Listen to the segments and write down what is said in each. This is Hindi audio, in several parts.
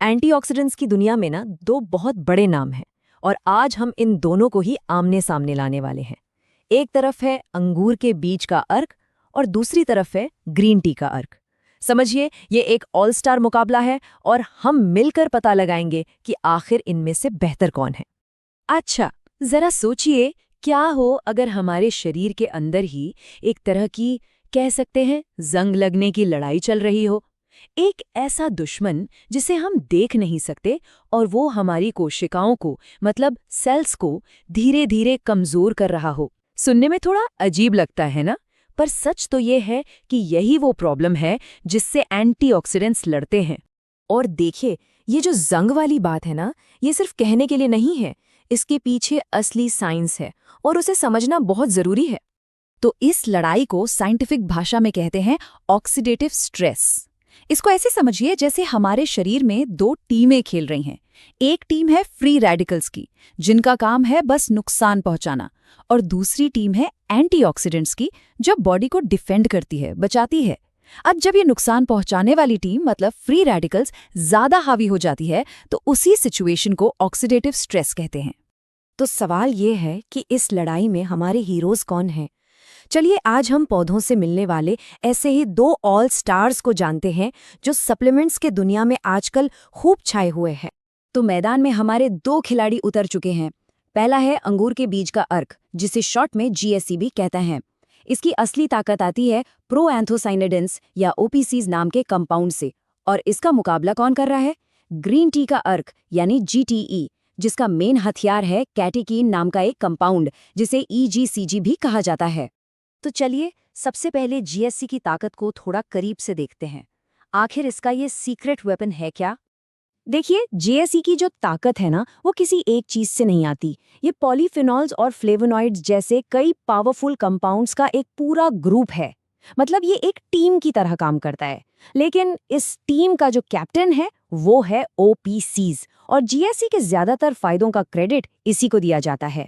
एंटीऑक्सीडेंट्स की दुनिया में ना दो बहुत बड़े नाम हैं और आज हम इन दोनों को ही आमने सामने लाने वाले हैं। एक तरफ है अंगूर के बीज का अर्क और दूसरी तरफ है ग्रीन टी का अर्क। समझिए, ये एक ऑल स्टार मुकाबला है और हम मिलकर पता लगाएंगे कि आखिर इनमें से बेहतर कौन है। अच्छा, जरा सोचिए, क्या हो अगर हमारे शरीर के अंदर ही एक तरह की, कह सकते हैं, जंग लगने की लड़ाई चल रही हो। एक ऐसा दुश्मन जिसे हम देख नहीं सकते और वो हमारी कोशिकाओं को, मतलब सेल्स को, धीरे धीरे कमजोर कर रहा हो। सुनने में थोड़ा अजीब लगता है ना, पर सच तो ये है कि यही वो प्रॉब्लम है जिससे एंटीऑक्सीडेंट्स लड़ते हैं। और देखिए, ये जो जंग वाली बात है ना, ये सिर्फ कहने के लिए नहीं है, इसके पीछे असली साइंस है और उसे समझना बहुत जरूरी है। तो इस लड़ाई को साइंटिफिक भाषा में कहते हैं ऑक्सीडेटिव स्ट्रेस। इसको ऐसे समझिए जैसे हमारे शरीर में दो टीमें खेल रही हैं। एक टीम है फ्री रेडिकल्स की, जिनका काम है बस नुकसान पहुंचाना, और दूसरी टीम है एंटीऑक्सीडेंट्स की, जो बॉडी को डिफेंड करती है, बचाती है। अब जब ये नुकसान पहुंचाने वाली टीम, मतलब फ्री रेडिकल्स, ज्यादा हावी हो जाती है, तो उसी सिचुएशन को ऑक्सीडेटिव स्ट्रेस कहते हैं। तो सवाल ये है कि इस लड़ाई में हमारे हीरोज कौन हैं? चलिए आज हम पौधों से मिलने वाले ऐसे ही दो ऑल स्टार्स को जानते हैं जो सप्लीमेंट्स के दुनिया में आजकल खूब छाए हुए हैं। तो मैदान में हमारे दो खिलाड़ी उतर चुके हैं। पहला है अंगूर के बीज का अर्क, जिसे शॉर्ट में GSC भी कहते हैं। इसकी असली ताकत आती है प्रोएंथोसाइनिडिन्स या OPCs नाम के कंपाउंड से, और इसका मुकाबला कौन कर रहा है? ग्रीन टी का अर्क यानी GTE, जिसका मेन हथियार है कैटेकीन नाम का एक कंपाउंड, जिसे EGCG भी कहा जाता है। तो चलिए सबसे पहले GSC की ताकत को थोड़ा करीब से देखते हैं। आखिर इसका ये सीक्रेट वेपन है क्या? देखिए, GSC की जो ताकत है ना, वो किसी एक चीज से नहीं आती। ये पॉलीफिनॉल्स और फ्लेवोनॉइड्स जैसे कई पावरफुल कंपाउंड्स का एक पूरा ग्रुप है। मतलब ये एक टीम की तरह काम करता है। लेकिन इस टीम का जो कैप्टन है वो है OPCs, और GSC के ज्यादातर फायदों का क्रेडिट इसी को दिया जाता है।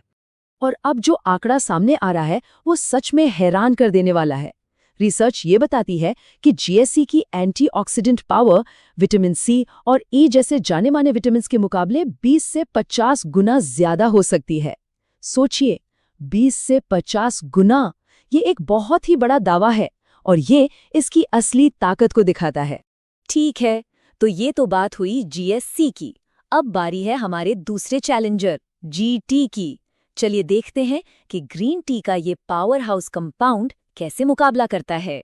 और अब जो आंकड़ा सामने आ रहा है वो सच में हैरान कर देने वाला है। रिसर्च ये बताती है कि GSC की एंटीऑक्सीडेंट पावर विटामिन C और E जैसे जाने माने विटामिन के मुकाबले 20 से 50 गुना ज्यादा हो सकती है। सोचिए, 20 से 50 गुना, ये एक बहुत ही बड़ा दावा है और ये इसकी असली ताकत को दिखाता है। ठीक है, तो ये तो बात हुई GSC की। अब बारी है हमारे दूसरे चैलेंजर GT की। चलिए देखते हैं कि ग्रीन टी का ये पावर हाउस कंपाउंड कैसे मुकाबला करता है।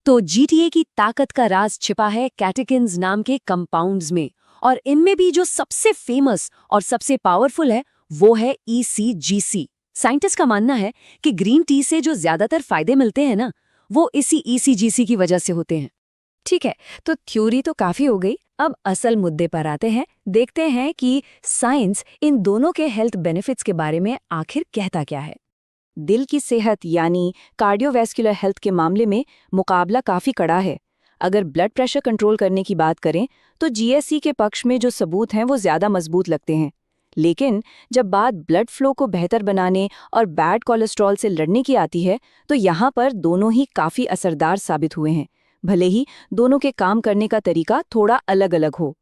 तो GTA की ताकत का राज छिपा है कैटेकिन्स नाम के कंपाउंड्स में, और इनमें भी जो सबसे फेमस और सबसे पावरफुल है वो है ECGC। साइंटिस्ट का मानना है कि ग्रीन टी से जो ज्यादातर फायदे मिलते हैं ना, वो इसी ECGC की वजह से होते हैं। ठीक है, तो थ्योरी तो काफी हो गई। अब असल मुद्दे पर आते हैं। देखते हैं कि साइंस इन दोनों के हेल्थ बेनिफिट्स के बारे में आखिर कहता क्या है। दिल की सेहत यानी कार्डियोवैस्कुलर हेल्थ के मामले में मुकाबला काफी कड़ा है। अगर ब्लड प्रेशर कंट्रोल करने की बात करें तो GSC के पक्ष में जो सबूत हैं वो ज्यादा मजबूत लगते हैं। लेकिन जब बात ब्लड फ्लो को बेहतर बनाने और बैड कोलेस्ट्रॉल से लड़ने की आती है, तो यहाँ पर दोनों ही काफी असरदार साबित हुए हैं, भले ही दोनों के काम करने का तरीका थोड़ा अलग अलग हो।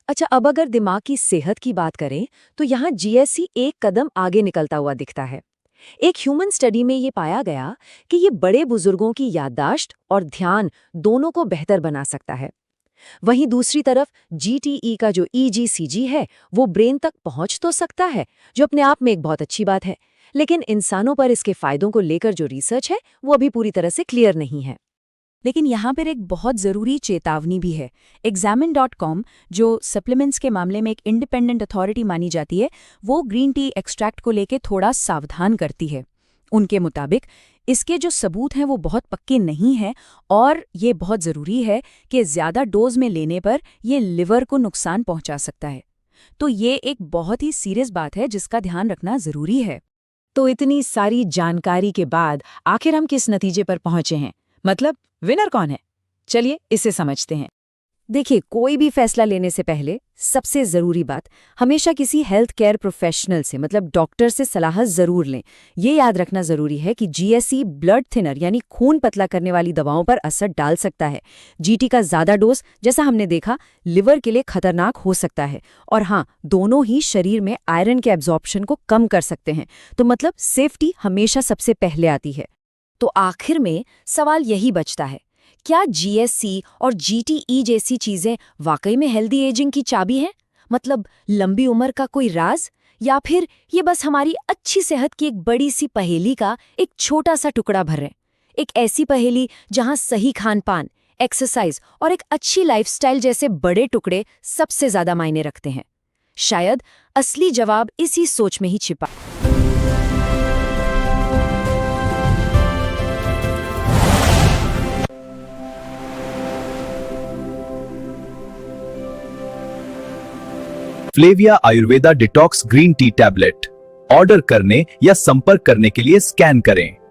अच्छा, अब अगर दिमाग की सेहत की बात करें तो यहाँ GSC एक कदम आगे निकलता हुआ दिखता है। एक ह्यूमन स्टडी में ये पाया गया कि ये बड़े बुजुर्गों की याददाश्त और ध्यान दोनों को बेहतर बना सकता है। वहीं दूसरी तरफ GTE का जो EGCG है वो ब्रेन तक पहुंच तो सकता है, जो अपने आप में एक बहुत अच्छी बात है, लेकिन इंसानों पर इसके फायदों को लेकर जो रिसर्च है वो अभी पूरी तरह से क्लियर नहीं है। लेकिन यहाँ पर एक बहुत ज़रूरी चेतावनी भी है। Examine.com, जो सप्लीमेंट्स के मामले में एक इंडिपेंडेंट अथॉरिटी मानी जाती है, वो ग्रीन टी एक्सट्रैक्ट को लेके थोड़ा सावधान करती है। उनके मुताबिक इसके जो सबूत हैं वो बहुत पक्के नहीं हैं, और ये बहुत ज़रूरी है कि ज़्यादा डोज में लेने पर ये लिवर को नुकसान पहुंचा सकता है। तो ये एक बहुत ही सीरियस बात है जिसका ध्यान रखना ज़रूरी है। तो इतनी सारी जानकारी के बाद आखिर हम किस नतीजे पर पहुंचे हैं? मतलब विनर कौन है? चलिए इसे समझते हैं। देखिए, कोई भी फैसला लेने से पहले सबसे ज़रूरी बात, हमेशा किसी हेल्थ केयर प्रोफेशनल से मतलब डॉक्टर से सलाह ज़रूर लें। ये याद रखना ज़रूरी है कि जीएसई ब्लड थिनर यानी खून पतला करने वाली दवाओं पर असर डाल सकता है। जीटी का ज़्यादा डोज, जैसा हमने देखा, लिवर के लिए खतरनाक हो सकता है। और हाँ, दोनों ही शरीर में आयरन के एब्जॉर्प्शन को कम कर सकते हैं। तो मतलब सेफ्टी हमेशा सबसे पहले आती है। तो आखिर में सवाल यही बचता है, क्या जीएससी और जीटीई जैसी चीजें वाकई में हेल्दी एजिंग की चाबी हैं? मतलब लंबी उम्र का कोई राज, या फिर ये बस हमारी अच्छी सेहत की एक बड़ी सी पहेली का एक छोटा सा टुकड़ा भर रहे हैं? एक ऐसी पहेली जहां सही खान-पान, एक्सरसाइज और एक अच्छी लाइफस्टाइल जैसे बड़े टुकड़े सबसे ज्यादा मायने रखते हैं। शायद असली जवाब इसी सोच में ही छिपा। Flavia Ayurveda detox green tea tablet order करने या संपर्क करने के लिए स्कैन करें।